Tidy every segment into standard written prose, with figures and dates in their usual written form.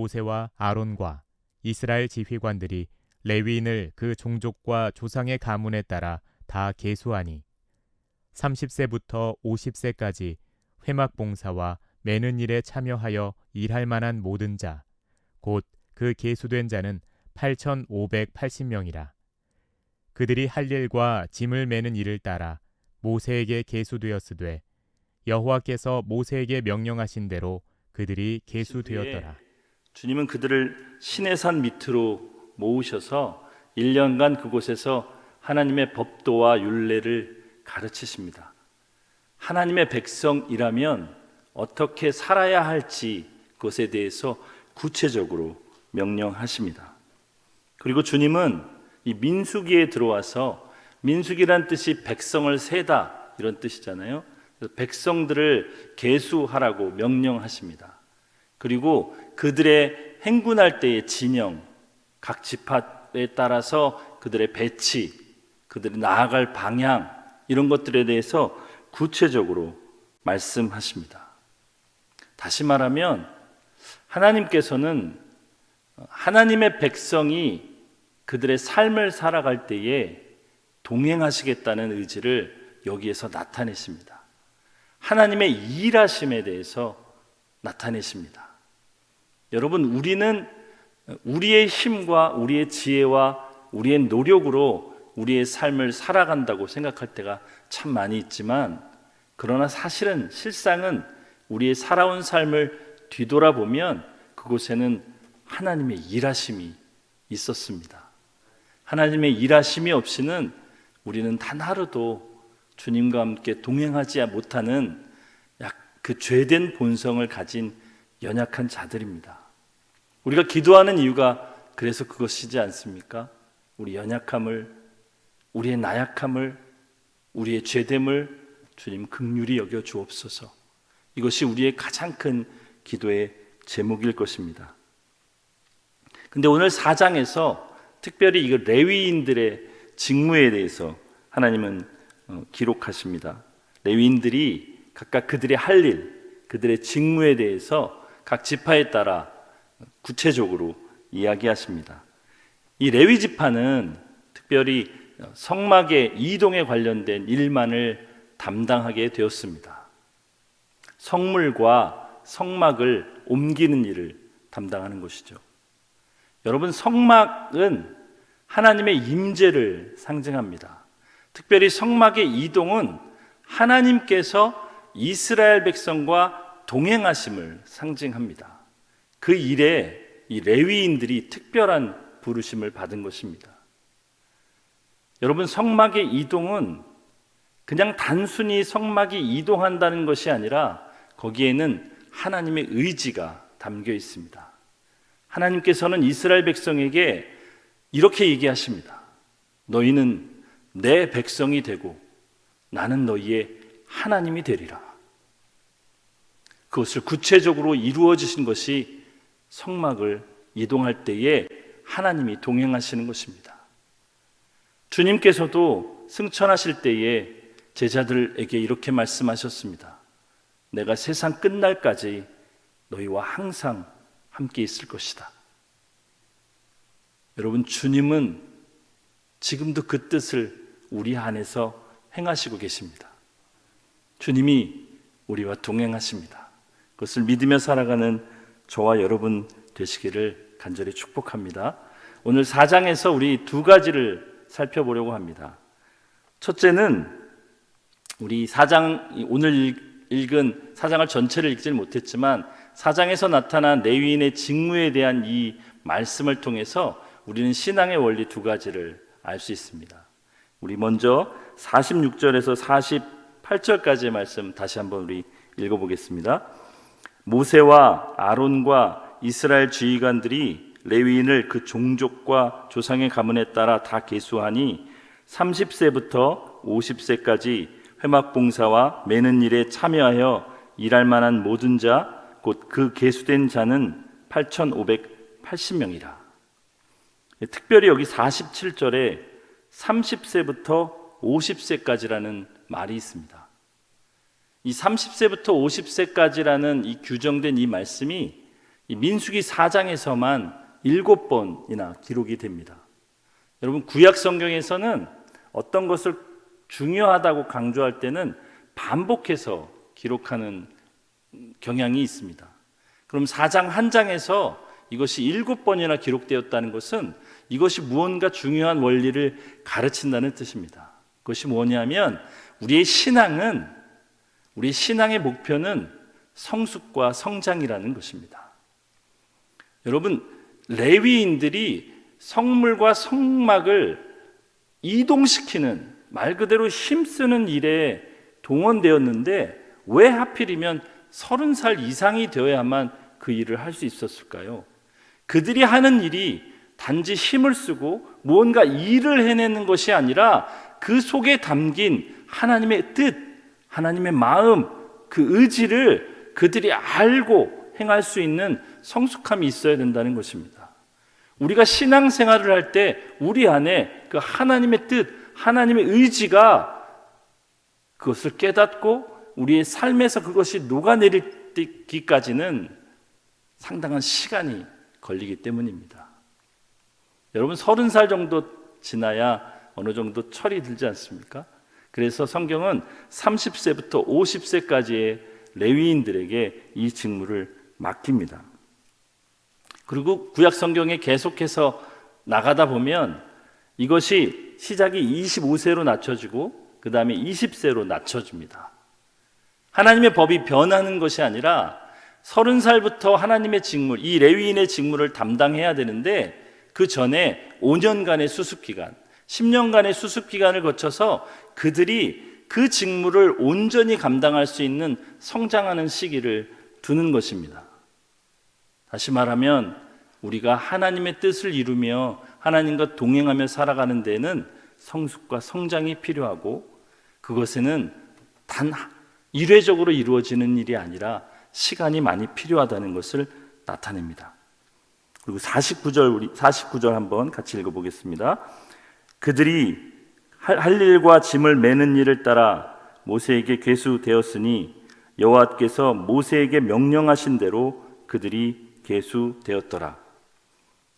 모세와 아론과 이스라엘 지휘관들이 레위인을 그 종족과 조상의 가문에 따라 다 계수하니 30세부터 50세까지 회막 봉사와 매는 일에 참여하여 일할 만한 모든 자, 곧 그 계수된 자는 8,580명이라. 그들이 할 일과 짐을 매는 일을 따라 모세에게 계수되었으되 여호와께서 모세에게 명령하신 대로 그들이 계수되었더라. 주님은 그들을 시내산 밑으로 모으셔서 1년간 그곳에서 하나님의 법도와 율례를 가르치십니다. 하나님의 백성이라면 어떻게 살아야 할지 그것에 대해서 구체적으로 명령하십니다. 그리고 주님은 이 민수기에 들어와서, 민수기란 뜻이 백성을 세다 이런 뜻이잖아요. 그래서 백성들을 계수하라고 명령하십니다. 그리고 그들의 행군할 때의 진영, 각 지파에 따라서 그들의 배치, 그들이 나아갈 방향, 이런 것들에 대해서 구체적으로 말씀하십니다. 다시 말하면 하나님께서는 하나님의 백성이 그들의 삶을 살아갈 때에 동행하시겠다는 의지를 여기에서 나타내십니다. 하나님의 일하심에 대해서 나타내십니다. 여러분, 우리는 우리의 힘과 우리의 지혜와 우리의 노력으로 우리의 삶을 살아간다고 생각할 때가 참 많이 있지만, 그러나 사실은 실상은 우리의 살아온 삶을 뒤돌아보면 그곳에는 하나님의 일하심이 있었습니다. 하나님의 일하심이 없이는 우리는 단 하루도 주님과 함께 동행하지 못하는 그 죄된 본성을 가진 연약한 자들입니다. 우리가 기도하는 이유가 그래서 그것이지 않습니까? 우리 연약함을, 우리의 나약함을, 우리의 죄됨을 주님 긍휼히 여겨 주옵소서. 이것이 우리의 가장 큰 기도의 제목일 것입니다. 근데 오늘 4장에서 특별히 이 레위인들의 직무에 대해서 하나님은 기록하십니다. 레위인들이 각각 그들의 할 일, 그들의 직무에 대해서 각 지파에 따라 구체적으로 이야기하십니다. 이 레위 지파는 특별히 성막의 이동에 관련된 일만을 담당하게 되었습니다. 성물과 성막을 옮기는 일을 담당하는 것이죠. 여러분, 성막은 하나님의 임재를 상징합니다. 특별히 성막의 이동은 하나님께서 이스라엘 백성과 동행하심을 상징합니다. 그 일에 이 레위인들이 특별한 부르심을 받은 것입니다. 여러분, 성막의 이동은 그냥 단순히 성막이 이동한다는 것이 아니라 거기에는 하나님의 의지가 담겨 있습니다. 하나님께서는 이스라엘 백성에게 이렇게 얘기하십니다. 너희는 내 백성이 되고 나는 너희의 하나님이 되리라. 그것을 구체적으로 이루어 주신 것이 성막을 이동할 때에 하나님이 동행하시는 것입니다. 주님께서도 승천하실 때에 제자들에게 이렇게 말씀하셨습니다. 내가 세상 끝날까지 너희와 항상 함께 있을 것이다. 여러분, 주님은 지금도 그 뜻을 우리 안에서 행하시고 계십니다. 주님이 우리와 동행하십니다. 그것을 믿으며 살아가는 저와 여러분 되시기를 간절히 축복합니다. 오늘 4장에서 우리 두 가지를 살펴보려고 합니다. 첫째는 우리 4장, 오늘 읽은 4장을 전체를 읽지는 못했지만 4장에서 나타난 레위인의 직무에 대한 이 말씀을 통해서 우리는 신앙의 원리 두 가지를 알 수 있습니다. 우리 먼저 46절에서 48절까지의 말씀 다시 한번 우리 읽어보겠습니다. 모세와 아론과 이스라엘 지휘관들이 레위인을 그 종족과 조상의 가문에 따라 다 계수하니 30세부터 50세까지 회막 봉사와 매는 일에 참여하여 일할 만한 모든 자 곧 그 계수된 자는 8,580명이라. 특별히 여기 47절에 30세부터 50세까지라는 말이 있습니다. 이 30세부터 50세까지라는 이 규정된 이 말씀이 이 민수기 4장에서만 7번이나 기록이 됩니다. 여러분, 구약 성경에서는 어떤 것을 중요하다고 강조할 때는 반복해서 기록하는 경향이 있습니다. 그럼 4장 한 장에서 이것이 7번이나 기록되었다는 것은 이것이 무언가 중요한 원리를 가르친다는 뜻입니다. 그것이 뭐냐면 우리의 신앙의 목표는 성숙과 성장이라는 것입니다. 여러분, 레위인들이 성물과 성막을 이동시키는, 말 그대로 힘쓰는 일에 동원되었는데 왜 하필이면 30살 이상이 되어야만 그 일을 할 수 있었을까요? 그들이 하는 일이 단지 힘을 쓰고 무언가 일을 해내는 것이 아니라 그 속에 담긴 하나님의 뜻, 하나님의 마음, 그 의지를 그들이 알고 행할 수 있는 성숙함이 있어야 된다는 것입니다. 우리가 신앙생활을 할 때 우리 안에 그 하나님의 뜻, 하나님의 의지가 그것을 깨닫고 우리의 삶에서 그것이 녹아내리기까지는 상당한 시간이 걸리기 때문입니다. 여러분, 30살 정도 지나야 어느 정도 철이 들지 않습니까? 그래서 성경은 30세부터 50세까지의 레위인들에게 이 직무를 맡깁니다. 그리고 구약 성경에 계속해서 나가다 보면 이것이 시작이 25세로 낮춰지고 그 다음에 20세로 낮춰집니다. 하나님의 법이 변하는 것이 아니라 30살부터 하나님의 직무, 이 레위인의 직무를 담당해야 되는데 그 전에 5년간의 수습기간, 10년간의 수습기간을 거쳐서 그들이 그 직무를 온전히 감당할 수 있는 성장하는 시기를 두는 것입니다. 다시 말하면 우리가 하나님의 뜻을 이루며 하나님과 동행하며 살아가는 데에는 성숙과 성장이 필요하고 그것에는 단 일회적으로 이루어지는 일이 아니라 시간이 많이 필요하다는 것을 나타냅니다. 그리고 49절 한번 같이 읽어보겠습니다. 그들이 할 일과 짐을 매는 일을 따라 모세에게 계수되었으니 여호와께서 모세에게 명령하신 대로 그들이 계수되었더라.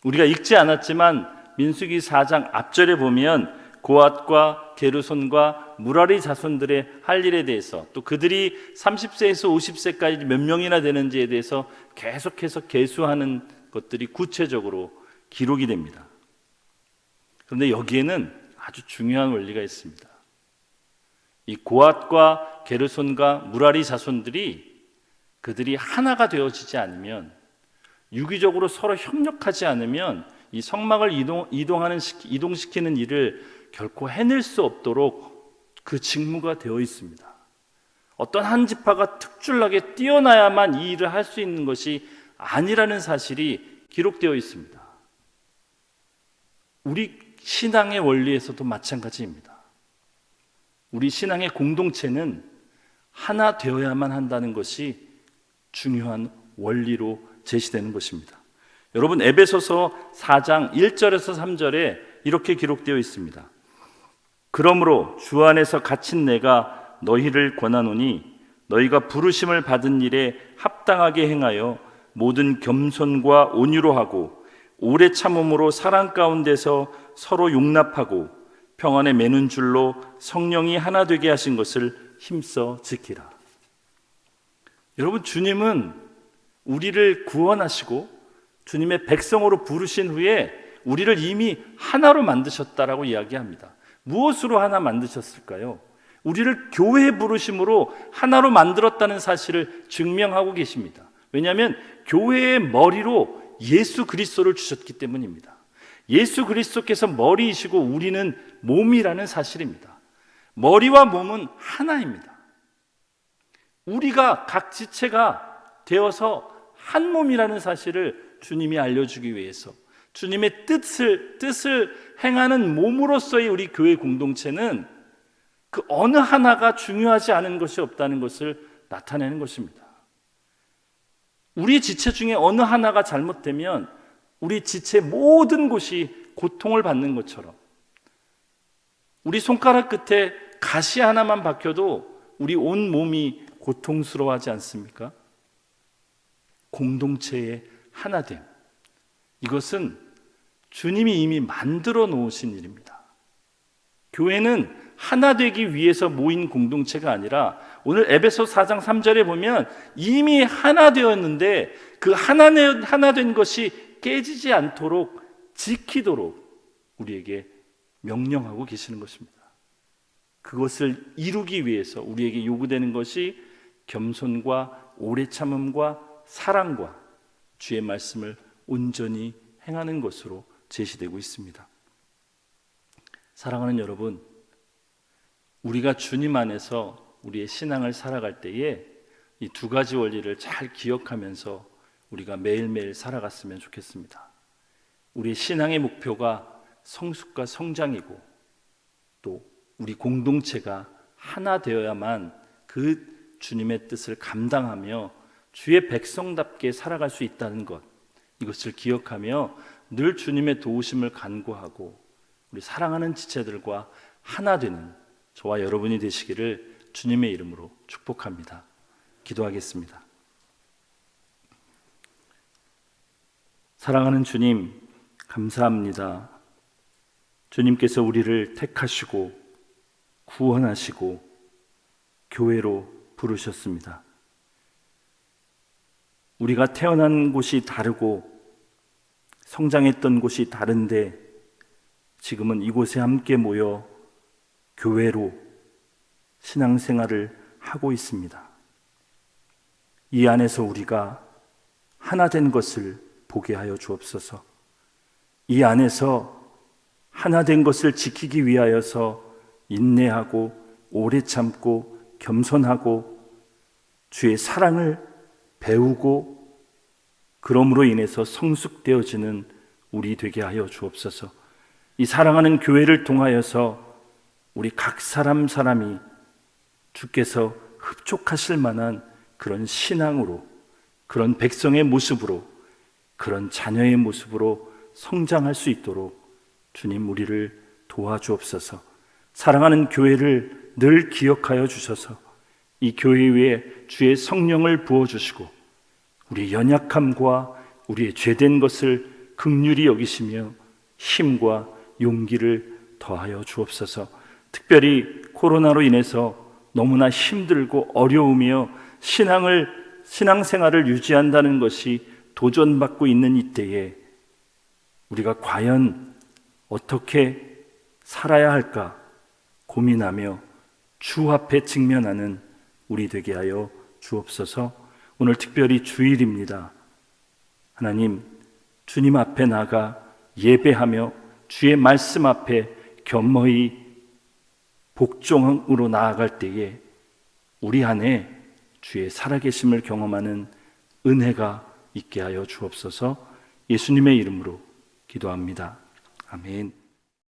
우리가 읽지 않았지만 민수기 4장 앞절에 보면 고앗과 게르손과 무라리 자손들의 할 일에 대해서, 또 그들이 30세에서 50세까지 몇 명이나 되는지에 대해서 계속해서 계수하는 것들이 구체적으로 기록이 됩니다. 그런데 여기에는 아주 중요한 원리가 있습니다. 이 고앗과 게르손과 무라리 자손들이 그들이 하나가 되어지지 않으면, 유기적으로 서로 협력하지 않으면 이 성막을 이동시키는 일을 결코 해낼 수 없도록 그 직무가 되어 있습니다. 어떤 한 지파가 특출나게 뛰어나야만 이 일을 할 수 있는 것이 아니라는 사실이 기록되어 있습니다. 우리 신앙의 원리에서도 마찬가지입니다. 우리 신앙의 공동체는 하나 되어야만 한다는 것이 중요한 원리로 제시되는 것입니다. 여러분, 에베소서 4장 1절에서 3절에 이렇게 기록되어 있습니다. 그러므로 주 안에서 갇힌 내가 너희를 권하노니 너희가 부르심을 받은 일에 합당하게 행하여 모든 겸손과 온유로 하고 오래 참음으로 사랑 가운데서 서로 용납하고 평안에 매는 줄로 성령이 하나 되게 하신 것을 힘써 지키라. 여러분, 주님은 우리를 구원하시고 주님의 백성으로 부르신 후에 우리를 이미 하나로 만드셨다라고 이야기합니다. 무엇으로 하나 만드셨을까요? 우리를 교회 부르심으로 하나로 만들었다는 사실을 증명하고 계십니다. 왜냐하면 교회의 머리로 예수 그리스도를 주셨기 때문입니다. 예수 그리스도께서 머리이시고 우리는 몸이라는 사실입니다. 머리와 몸은 하나입니다. 우리가 각 지체가 되어서 한 몸이라는 사실을 주님이 알려주기 위해서 주님의 뜻을 행하는 몸으로서의 우리 교회 공동체는 그 어느 하나가 중요하지 않은 것이 없다는 것을 나타내는 것입니다. 우리 지체 중에 어느 하나가 잘못되면 우리 지체 모든 곳이 고통을 받는 것처럼, 우리 손가락 끝에 가시 하나만 박혀도 우리 온 몸이 고통스러워하지 않습니까? 공동체의 하나됨. 이것은 주님이 이미 만들어 놓으신 일입니다. 교회는 하나 되기 위해서 모인 공동체가 아니라 오늘 에베소 4장 3절에 보면 이미 하나 되었는데 그 하나 된 것이 깨지지 않도록 지키도록 우리에게 명령하고 계시는 것입니다. 그것을 이루기 위해서 우리에게 요구되는 것이 겸손과 오래 참음과 사랑과 주의 말씀을 온전히 행하는 것으로 제시되고 있습니다. 사랑하는 여러분, 우리가 주님 안에서 우리의 신앙을 살아갈 때에 이 두 가지 원리를 잘 기억하면서 우리가 매일매일 살아갔으면 좋겠습니다. 우리의 신앙의 목표가 성숙과 성장이고 또 우리 공동체가 하나 되어야만 그 주님의 뜻을 감당하며 주의 백성답게 살아갈 수 있다는 것, 이것을 기억하며 늘 주님의 도우심을 간구하고 우리 사랑하는 지체들과 하나 되는 저와 여러분이 되시기를 주님의 이름으로 축복합니다. 기도하겠습니다. 사랑하는 주님, 감사합니다. 주님께서 우리를 택하시고 구원하시고 교회로 부르셨습니다. 우리가 태어난 곳이 다르고 성장했던 곳이 다른데 지금은 이곳에 함께 모여 교회로 신앙생활을 하고 있습니다. 이 안에서 우리가 하나 된 것을 보게 하여 주옵소서. 이 안에서 하나 된 것을 지키기 위하여서 인내하고 오래 참고 겸손하고 주의 사랑을 배우고 그러므로 인해서 성숙되어지는 우리 되게 하여 주옵소서. 이 사랑하는 교회를 통하여서 우리 각 사람이 주께서 흡족하실 만한 그런 신앙으로, 그런 백성의 모습으로, 그런 자녀의 모습으로 성장할 수 있도록 주님 우리를 도와주옵소서. 사랑하는 교회를 늘 기억하여 주셔서 이 교회 위에 주의 성령을 부어주시고 우리의 연약함과 우리의 죄된 것을 긍휼히 여기시며 힘과 용기를 더하여 주옵소서. 특별히 코로나로 인해서 너무나 힘들고 어려우며 신앙생활을 유지한다는 것이 도전받고 있는 이때에 우리가 과연 어떻게 살아야 할까 고민하며 주 앞에 직면하는 우리 되게 하여 주옵소서. 오늘 특별히 주일입니다. 하나님, 주님 앞에 나가 예배하며 주의 말씀 앞에 겸허히 복종으로 나아갈 때에 우리 안에 주의 살아계심을 경험하는 은혜가 있게 하여 주옵소서. 예수님의 이름으로 기도합니다. 아멘.